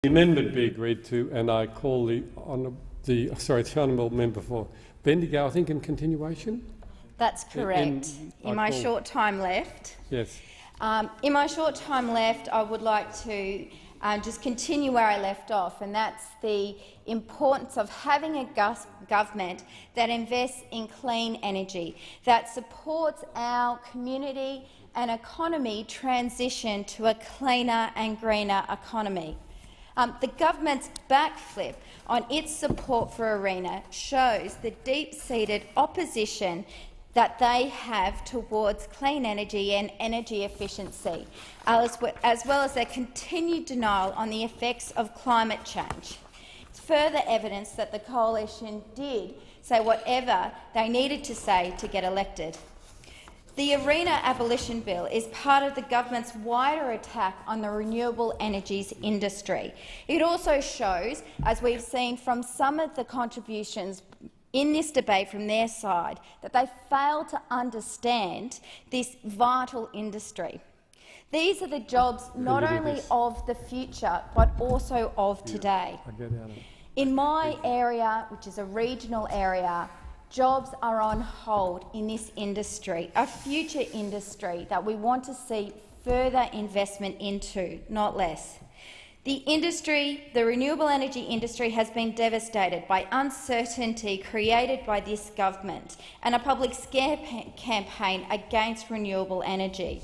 The amendment be agreed to, and I call the honourable member for Bendigo, I think, in continuation. That's correct. In my short time left, yes. In my short time left, I would like to just continue where I left off, and that's the importance of having a government that invests in clean energy, that supports our community and economy transition to a cleaner and greener economy. The government's backflip on its support for ARENA shows the deep-seated opposition that they have towards clean energy and energy efficiency, as well as their continued denial on the effects of climate change. It's further evidence that the coalition did say whatever they needed to say to get elected. The ARENA abolition bill is part of the government's wider attack on the renewable energies industry. It also shows, as we've seen from some of the contributions in this debate from their side, that they fail to understand this vital industry. These are the jobs not only of the future but also of today. In my area, which is a regional area, jobs are on hold in this industry, a future industry that we want to see further investment into, not less. The renewable energy industry has been devastated by uncertainty created by this government and a public scare campaign against renewable energy.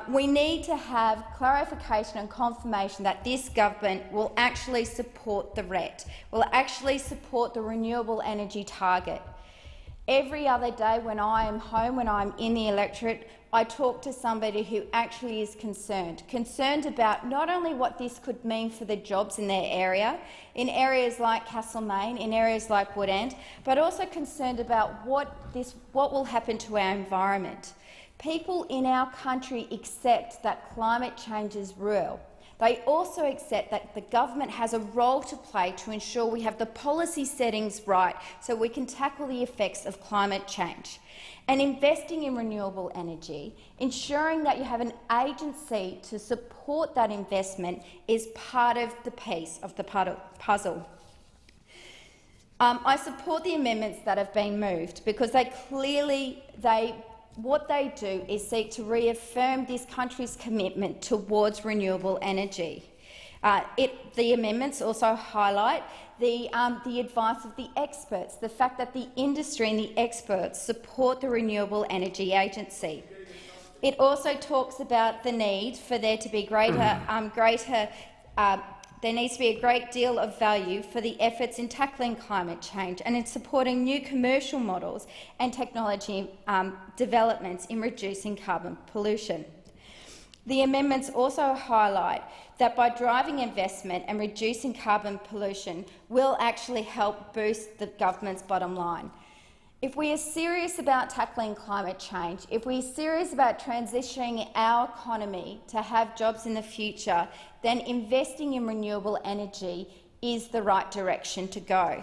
We need to have clarification and confirmation that this government will actually support the RET, will actually support the renewable energy target. Every other day when I am home, when I'm in the electorate, I talk to somebody who actually is concerned about not only what this could mean for the jobs in their area, in areas like Castlemaine, in areas like Woodend, but also concerned about what will happen to our environment. People in our country accept that climate change is real. They also accept that the government has a role to play to ensure we have the policy settings right so we can tackle the effects of climate change. And investing in renewable energy, ensuring that you have an agency to support that investment, is part of the piece of the puzzle. I support the amendments that have been moved because what they do is seek to reaffirm this country's commitment towards renewable energy. The amendments also highlight the advice of the experts, the fact that the industry and the experts support the Renewable Energy Agency. It also talks about the need for there to be there needs to be a great deal of value for the efforts in tackling climate change and in supporting new commercial models and technology developments in reducing carbon pollution. The amendments also highlight that by driving investment and reducing carbon pollution will actually help boost the government's bottom line. If we are serious about tackling climate change, if we are serious about transitioning our economy to have jobs in the future, then investing in renewable energy is the right direction to go.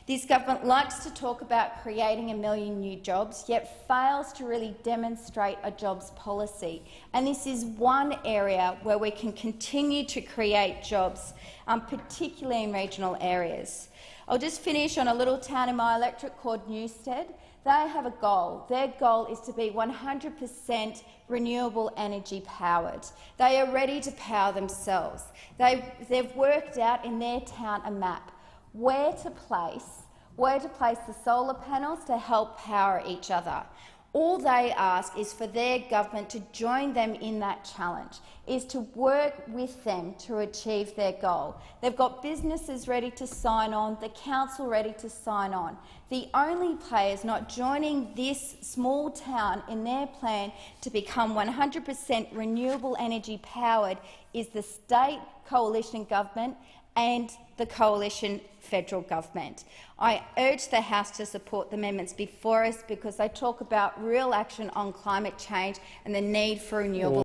This government likes to talk about creating 1 million new jobs, yet fails to really demonstrate a jobs policy. And this is one area where we can continue to create jobs, particularly in regional areas. I'll just finish on a little town in my electorate called Newstead. They have a goal. Their goal is to be 100% renewable energy powered. They are ready to power themselves. They've worked out in their town a map where to place the solar panels to help power each other. All they ask is for their government to join them in that challenge, is to work with them to achieve their goal. They've got businesses ready to sign on, the council ready to sign on. The only players not joining this small town in their plan to become 100% renewable energy powered is the state coalition government and the coalition federal government. I urge the House to support the amendments before us because they talk about real action on climate change and the need for renewable